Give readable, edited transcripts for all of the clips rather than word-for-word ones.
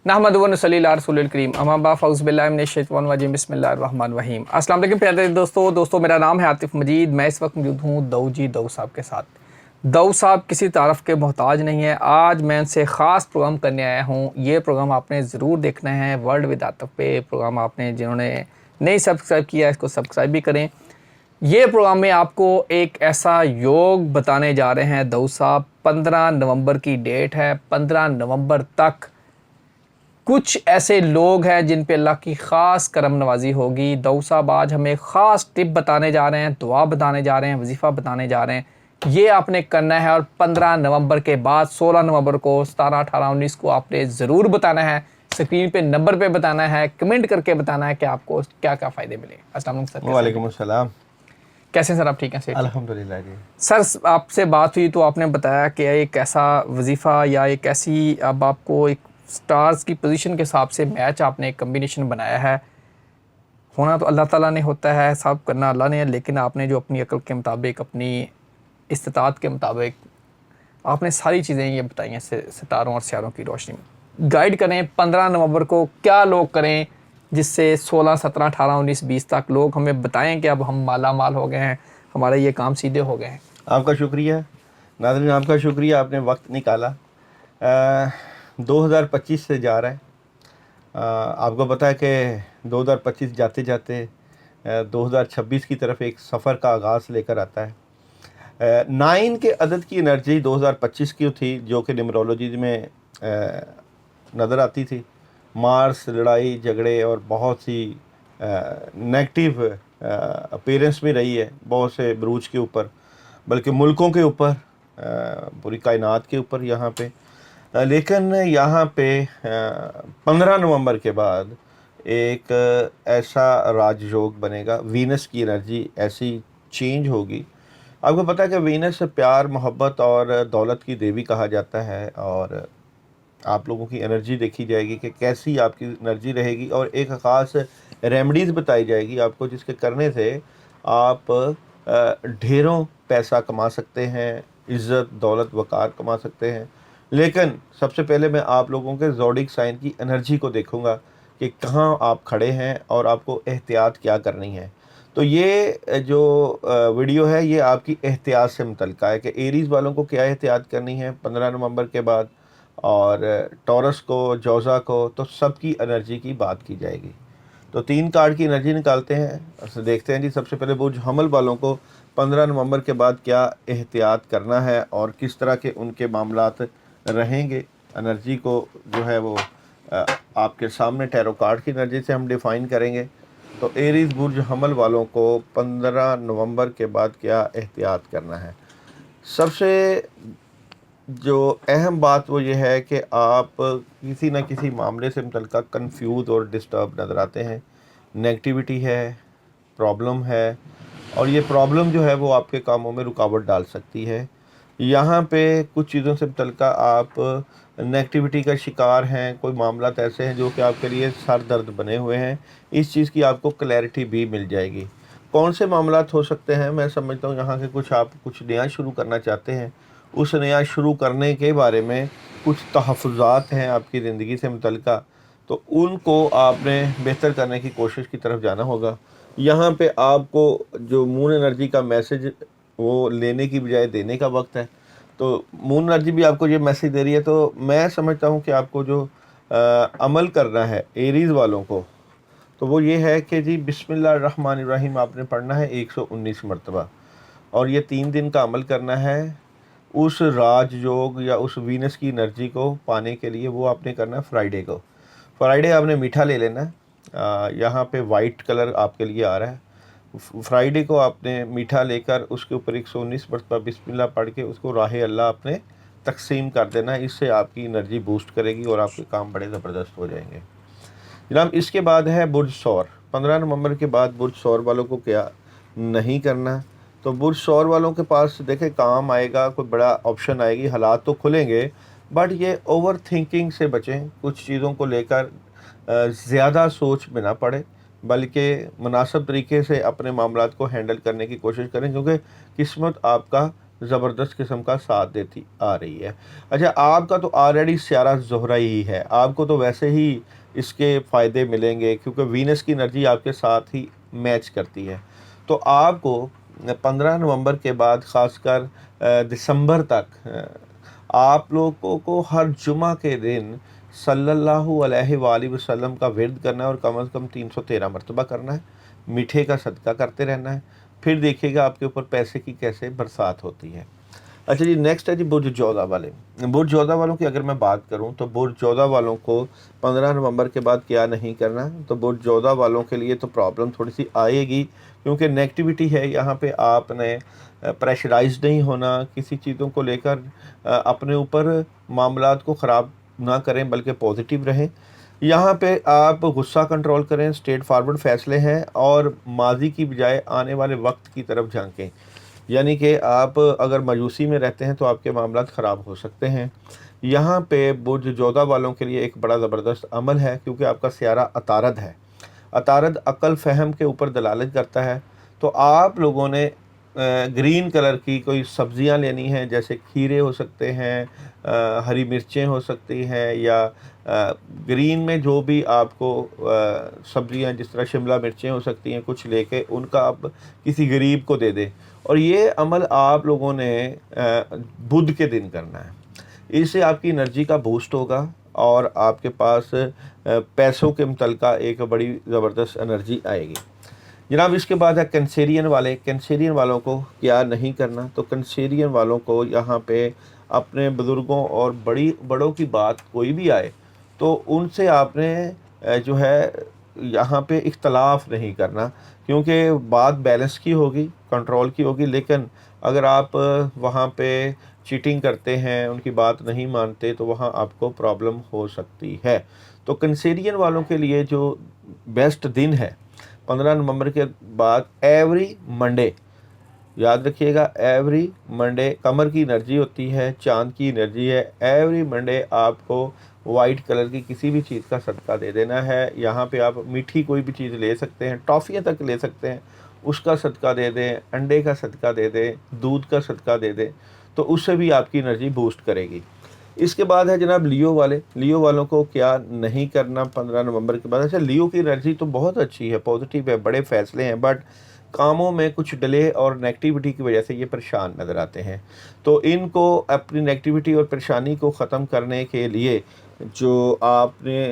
नहमदुहु व नसल्ली अला रसूलिल करीम अम्मा बाद फ़ऊज़ु बिल्लाहि मिनश शैतानिर रजीम बिस्मिल्लाहिर रहमानिर रहीम। अस्सलाम वालेकुम प्यारे दोस्तों, मेरा नाम है आतिफ़ मजीद। मैं इस वक्त मौजूद हूँ दाऊद साहब के साथ। दाऊद साहब किसी तारीफ़ के मोहताज नहीं है। आज मैं उनसे ख़ास प्रोग्राम करने आया हूँ। ये प्रोग्राम आपने ज़रूर देखना है। वर्ल्ड विद आतिफ़ पे प्रोग्राम आपने जिन्होंने नहीं सब्सक्राइब किया इसको सब्सक्राइब भी करें। ये प्रोग्राम में आपको एक ऐसा योग बताने जा रहे हैं दाऊद साहब। 15 नवंबर की डेट है। 15 नवंबर तक कुछ ऐसे लोग हैं जिन पे अल्लाह की ख़ास करम नवाजी होगी। दाऊद साहब आज हमें ख़ास टिप बताने जा रहे हैं, दुआ बताने जा रहे हैं, वजीफ़ा बताने जा रहे हैं। ये आपने करना है और 15 नवंबर के बाद 16 नवंबर को, 17, 18, 19 को आपने ज़रूर बताना है। स्क्रीन पे नंबर पे बताना है, कमेंट करके बताना है कि आपको क्या क्या फ़ायदे मिले। अस्सलाम वालेकुम सर। वालेकुम अस्सलाम। कैसे सर, आप ठीक हैं? सर अल्हम्दुलिल्लाह जी। सर आपसे बात हुई तो आपने बताया कि एक ऐसा वजीफ़ा या एक ऐसी, अब आपको एक स्टार्स की पोजीशन के हिसाब से मैच आपने एक कम्बिनेशन बनाया है। होना तो अल्लाह ताला ने होता है, सब करना अल्लाह ने है, लेकिन आपने जो अपनी अक्ल के मुताबिक, अपनी इस्तिताअत के मुताबिक आपने सारी चीज़ें ये बताई हैं सितारों और सियारों की रोशनी में। गाइड करें 15 नवंबर को क्या लोग करें जिससे 16, 17, 18, 19, 20 तक लोग हमें बताएं कि अब हम माला माल हो गए हैं, हमारे ये काम सीधे हो गए हैं। आपका शुक्रिया नाज़रीन, आपका शुक्रिया, आपने वक्त निकाला। 2025 से जा रहा है। आपको पता है कि 2025 जाते जाते 2026 की तरफ एक सफ़र का आगाज़ लेकर आता है। 9 के अदद की एनर्जी 2025 की थी, जो कि न्यूमरोलॉजी में नज़र आती थी। मार्स लड़ाई झगड़े और बहुत सी नेगेटिव अपीयरेंस भी रही है बहुत से बुरूज के ऊपर, बल्कि मुल्कों के ऊपर, पूरी कायनात के ऊपर यहाँ पे। लेकिन यहाँ पे 15 नवंबर के बाद एक ऐसा राजयोग बनेगा। वीनस की एनर्जी ऐसी चेंज होगी। आपको पता है कि वीनस प्यार, मोहब्बत और दौलत की देवी कहा जाता है। और आप लोगों की एनर्जी देखी जाएगी कि कैसी आपकी एनर्जी रहेगी, और एक ख़ास रेमडीज़ बताई जाएगी आपको, जिसके करने से आप ढेरों पैसा कमा सकते हैं, इज़्ज़त, दौलत, वक़ार कमा सकते हैं। लेकिन सबसे पहले मैं आप लोगों के ज़ोडिक साइन की एनर्जी को देखूंगा कि कहाँ आप खड़े हैं और आपको एहतियात क्या करनी है। तो ये जो वीडियो है ये आपकी एहतियात से मुतल्लिक़ है कि एरीज़ वालों को क्या एहतियात करनी है 15 नवंबर के बाद, और टॉरस को, जोज़ा को, तो सबकी एनर्जी की बात की जाएगी। तो 3 कार्ड की एनर्जी निकालते हैं, देखते हैं जी। सबसे पहले बुर्ज हमल वालों को 15 नवंबर के बाद क्या एहतियात करना है और किस तरह के उनके मामलात रहेंगे। एनर्जी को जो है वो आपके सामने टैरो कार्ड की एनर्जी से हम डिफ़ाइन करेंगे। तो एरीज़ बुर्ज हमल वालों को 15 नवंबर के बाद क्या एहतियात करना है। सबसे जो अहम बात वो ये है कि आप किसी न किसी मामले से मुतल्लिक़ कंफ्यूज और डिस्टर्ब नज़र आते हैं। नेगेटिविटी है, प्रॉब्लम है, और ये प्रॉब्लम जो है वो आपके कामों में रुकावट डाल सकती है। यहाँ पे कुछ चीज़ों से मुतल्लिक़ आप नेगेटिविटी का शिकार हैं। कोई मामलात ऐसे हैं जो कि आपके लिए सर दर्द बने हुए हैं। इस चीज़ की आपको क्लैरिटी भी मिल जाएगी। कौन से मामलात हो सकते हैं, मैं समझता हूँ यहाँ के आप कुछ नया शुरू करना चाहते हैं। उस नया शुरू करने के बारे में कुछ तहफ़्फ़ुज़ात हैं आपकी ज़िंदगी से मुतल्लिक़, तो उनको आपने बेहतर करने की कोशिश की तरफ जाना होगा। यहाँ पे आपको जो मून एनर्जी का मैसेज वो लेने की बजाय देने का वक्त है। तो मून एनर्जी भी आपको ये मैसेज दे रही है। तो मैं समझता हूँ कि आपको जो अमल करना है एरीज़ वालों को, तो वो ये है कि जी बिस्मिल्लाहिर्रहमानिर्रहीम आपने पढ़ना है 119 मरतबा, और ये 3 दिन का अमल करना है। उस राजयोग या उस वीनस की एनर्जी को पाने के लिए वो आपने करना है फ्राइडे को। फ्राइडे आपने मीठा ले लेना है। यहाँ पे वाइट कलर आपके लिए आ रहा है। फ्राइडे को आपने मीठा लेकर उसके ऊपर 119 मरतबा बिस्मिल्लाह पढ़ के उसको राह अल्लाह आपने तकसीम कर देना है। इससे आपकी एनर्जी बूस्ट करेगी और आपके काम बड़े ज़बरदस्त हो जाएंगे जनाब। इसके बाद है बुर्ज सौर। 15 नवंबर के बाद बुर्ज सौर वालों को क्या नहीं करना। तो बुर्ज सौर वालों के पास देखें काम आएगा, कोई बड़ा ऑप्शन आएगी, हालात तो खुलेंगे, बट ये ओवर थिंकिंग से बचें। कुछ चीज़ों को लेकर ज़्यादा सोच में ना पड़े, बल्कि मुनासिब तरीके से अपने मामलात को हैंडल करने की कोशिश करें, क्योंकि किस्मत आपका ज़बरदस्त किस्म का साथ देती आ रही है। अच्छा, आपका तो ऑलरेडी सियारा ज़ोहरा ही है, आपको तो वैसे ही इसके फ़ायदे मिलेंगे क्योंकि वीनस की एनर्जी आपके साथ ही मैच करती है। तो आपको 15 नवंबर के बाद ख़ासकर दिसंबर तक आप लोगों को हर जुमा के दिन सल्लल्लाहु अलैहि वसल्लम का विर्द करना है और कम से कम 313 मरतबा करना है। मीठे का सदका करते रहना है, फिर देखिएगा आपके ऊपर पैसे की कैसे बरसात होती है। अच्छा जी, नेक्स्ट है जी बुर्ज जौदा वाले। बुर्ज जौदा वालों की अगर मैं बात करूं तो बुर्ज जौदा वालों को 15 नवंबर के बाद क्या नहीं करना। तो बुर्ज जौदा वालों के लिए तो प्रॉब्लम थोड़ी सी आएगी क्योंकि नेगेटिविटी है यहाँ पे। आपने प्रेशराइज नहीं होना किसी चीज़ों को लेकर, अपने ऊपर मामलात को ख़राब ना करें बल्कि पॉजिटिव रहें। यहाँ पे आप गुस्सा कंट्रोल करें, स्ट्रेट फॉरवर्ड फैसले हैं और माजी की बजाय आने वाले वक्त की तरफ झांकें। यानी कि आप अगर मायूसी में रहते हैं तो आपके मामलात ख़राब हो सकते हैं। यहाँ पे बुर्ज जौदा वालों के लिए एक बड़ा ज़बरदस्त अमल है क्योंकि आपका सियारा अतारद है। अतारद अक्ल फ़हम के ऊपर दलालत करता है। तो आप लोगों ने ग्रीन कलर की कोई सब्ज़ियाँ लेनी हैं, जैसे खीरे हो सकते हैं, हरी मिर्चें हो सकती हैं, या ग्रीन में जो भी आपको सब्ज़ियाँ जिस तरह शिमला मिर्चें हो सकती हैं, कुछ लेके उनका आप किसी गरीब को दे दें। और ये अमल आप लोगों ने बुध के दिन करना है। इससे आपकी एनर्जी का बूस्ट होगा और आपके पास पैसों के मुतल्लिक़ एक बड़ी ज़बरदस्त एनर्जी आएगी। जनाब, इसके बाद है कैंसेरियन वाले। कैंसेरियन वालों को क्या नहीं करना। तो कैंसेरियन वालों को यहाँ पे अपने बुज़ुर्गों और बड़ों की बात कोई भी आए तो उनसे आपने जो है यहाँ पे इख्तलाफ नहीं करना क्योंकि बात बैलेंस की होगी, कंट्रोल की होगी। लेकिन अगर आप वहाँ पे चीटिंग करते हैं, उनकी बात नहीं मानते, तो वहाँ आपको प्रॉब्लम हो सकती है। तो कैंसेरियन वालों के लिए जो बेस्ट दिन है 15 नवंबर के बाद, एवरी मंडे, याद रखिएगा, एवरी मंडे कमर की एनर्जी होती है, चांद की एनर्जी है। एवरी मंडे आपको वाइट कलर की किसी भी चीज़ का सदका दे देना है। यहाँ पे आप मीठी कोई भी चीज़ ले सकते हैं, टॉफ़ियाँ तक ले सकते हैं, उसका सदका दे दें, अंडे का सदका दे दें, दूध का सदका दे दें, तो उससे भी आपकी एनर्जी बूस्ट करेगी। इसके बाद है जनाब लियो वाले। लियो वालों को क्या नहीं करना 15 नवंबर के बाद। अच्छा, लियो की एनर्जी तो बहुत अच्छी है, पॉजिटिव है, बड़े फैसले हैं, बट कामों में कुछ डिले और नेगेटिविटी की वजह से ये परेशान नज़र आते हैं। तो इनको अपनी नेगेटिविटी और परेशानी को ख़त्म करने के लिए जो आपने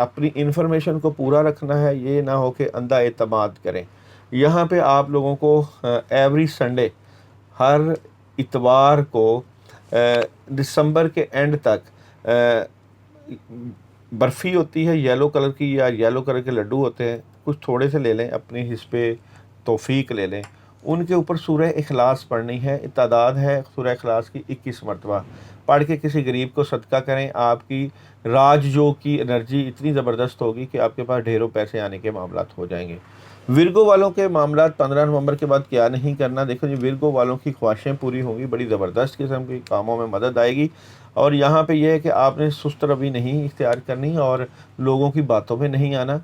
अपनी इन्फॉर्मेशन को पूरा रखना है, ये ना हो कि अंधा एतमाद करें। यहाँ पे आप लोगों को एवरी संडे, हर इतवार को दिसंबर के एंड तक बर्फ़ी होती है येलो कलर की, या येलो कलर के लड्डू होते हैं, कुछ थोड़े से ले लें, अपनी हिस्से पे तौफीक ले लें, उनके ऊपर सूरह इखलास पढ़नी है। तादाद है सूरह इखलास की 21 मरतबा, पढ़ के किसी गरीब को सदका करें। आपकी राजयोग की एनर्जी इतनी ज़बरदस्त होगी कि आपके पास ढेरों पैसे आने के मामलात हो जाएंगे। विर्गो वालों के मामलात 15 नवंबर के बाद क्या नहीं करना। देखो जी, विर्गो वालों की ख्वाहिशें पूरी होंगी, बड़ी ज़बरदस्त किस्म की कामों में मदद आएगी। और यहाँ पे यह है कि आपने सुस्त रवि नहीं इख्तियार करनी और लोगों की बातों में नहीं आना।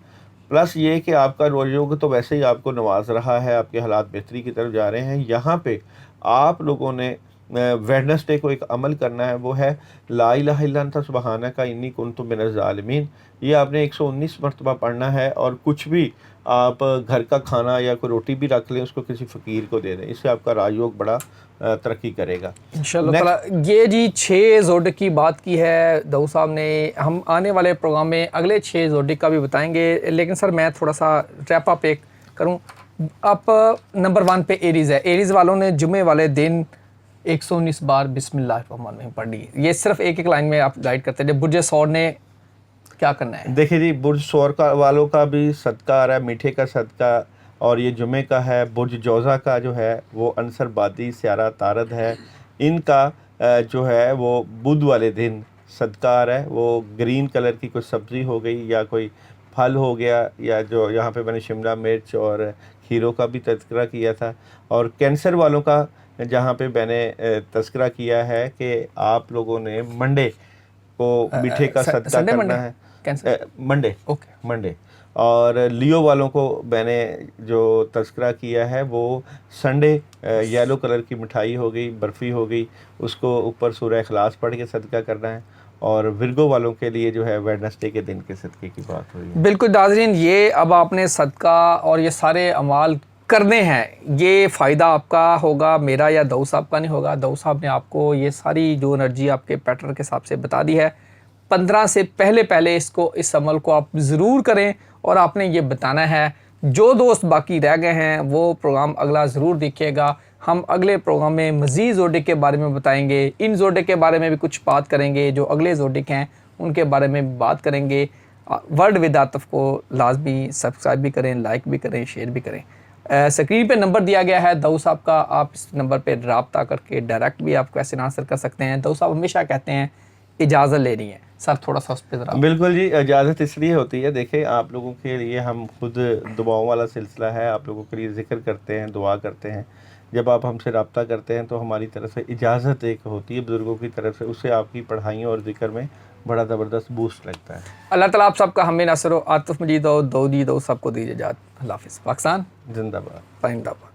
प्लस ये कि आपका रोज़योग तो वैसे ही आपको नवाज रहा है, आपके हालात बेहतरी की तरफ जा रहे हैं। यहाँ पे आप लोगों ने वेडनेसडे को एक अमल करना है, वो है ला इलाहा इल्ला अंता सुब्हानका इन्नी कुन्तु मिनज़ ज़ालिमीन। ये आपने 119 मरतबा पढ़ना है। और कुछ भी आप घर का खाना या कोई रोटी भी रख लें, उसको किसी फ़कीर को दे दें, इससे आपका राजयोग बड़ा तरक्की करेगा इंशाअल्लाह ताला। ये जी 6 ज़ोडिक की बात की है दाऊद साहब ने। हम आने वाले प्रोग्राम में अगले 6 ज़ोडिक का भी बताएंगे, लेकिन सर मैं थोड़ा सा रैप अप एक करूँ। आप नंबर 1 पे एरीज़ है। एरीज़ वालों ने जुमे वाले दिन 119 बार बिस्मिल्लाहिर्रहमानिर्रहीम पढ़ ली। ये सिर्फ एक लाइन में आप गाइड करते हैं। बुर्ज सौर ने क्या करना है? देखिए जी, बुर्ज सौर का वालों का भी सदका आ रहा है, मीठे का सदका, और ये जुमे का है। बुर्ज जौज़ा का जो है वो अनसर बादी सियारा तारद है। इनका जो है वो बुध वाले दिन सदका आ रहा है। वो ग्रीन कलर की कोई सब्ज़ी हो गई या कोई फल हो गया, या जो यहाँ पे मैंने शिमला मिर्च और खीरों का भी तज़किरा किया था। और कैंसर वालों का जहाँ पे मैंने तज़किरा किया है कि आप लोगों ने मंडे को मीठे का सदका करना है। Monday, okay. मंडे اور لیو والوں کو میں نے جو تذکرہ کیا ہے وہ سنڈے یلو کلر کی مٹھائی ہو گئی، برفی ہو گئی، اس کو اوپر سورہ اخلاص پڑھ کے صدقہ کرنا ہے، اور ورگو والوں کے لیے جو ہے ویڈنسڈے کے دن کے صدقے کی بات ہوئی ہے۔ بالکل ناظرین، یہ اب آپ نے صدقہ اور یہ سارے اعمال کرنے ہیں، یہ فائدہ آپ کا ہوگا، میرا یا داؤد صاحب کا نہیں ہوگا۔ داؤد صاحب نے آپ کو یہ ساری جو انرجی آپ کے پیٹرن کے حساب سے بتا دی ہے۔ 15 سے پہلے اس عمل کو آپ ضرور کریں، اور آپ نے یہ بتانا ہے۔ جو دوست باقی رہ گئے ہیں وہ پروگرام اگلا ضرور دیکھیے گا۔ ہم اگلے پروگرام میں مزید زوڈک کے بارے میں بتائیں گے، ان زوڈک کے بارے میں بھی کچھ بات کریں گے، جو اگلے زوڈک ہیں ان کے بارے میں بھی بات کریں گے۔ ورڈ ود عاطف کو لازمی سبسکرائب بھی کریں، لائک بھی کریں، شیئر بھی کریں۔ اسکرین پہ نمبر دیا گیا ہے داؤد صاحب کا، آپ اس نمبر پہ رابطہ کر کے ڈائریکٹ بھی آپ کویسچن آنسر کر سکتے ہیں۔ داؤد صاحب ہمیشہ کہتے ہیں اجازت لینی ہے، سر تھوڑا سا اس پہ ذرا۔ بالکل جی، اجازت اس لیے ہوتی ہے، دیکھیں آپ لوگوں کے لیے ہم خود دعاؤں والا سلسلہ ہے، آپ لوگوں کے لیے ذکر کرتے ہیں، دعا کرتے ہیں۔ جب آپ ہم سے رابطہ کرتے ہیں تو ہماری طرف سے اجازت ایک ہوتی ہے بزرگوں کی طرف سے، اس سے آپ کی پڑھائیوں اور ذکر میں بڑا زبردست بوسٹ لگتا ہے۔ اللہ تعالیٰ آپ سب کا ہمیں ناصر و عاطف مجید اور داؤد صاحب کو دیجیے اجازت۔ اللہ حافظ۔ پاکستان زندہ باد۔ پائندہ باد۔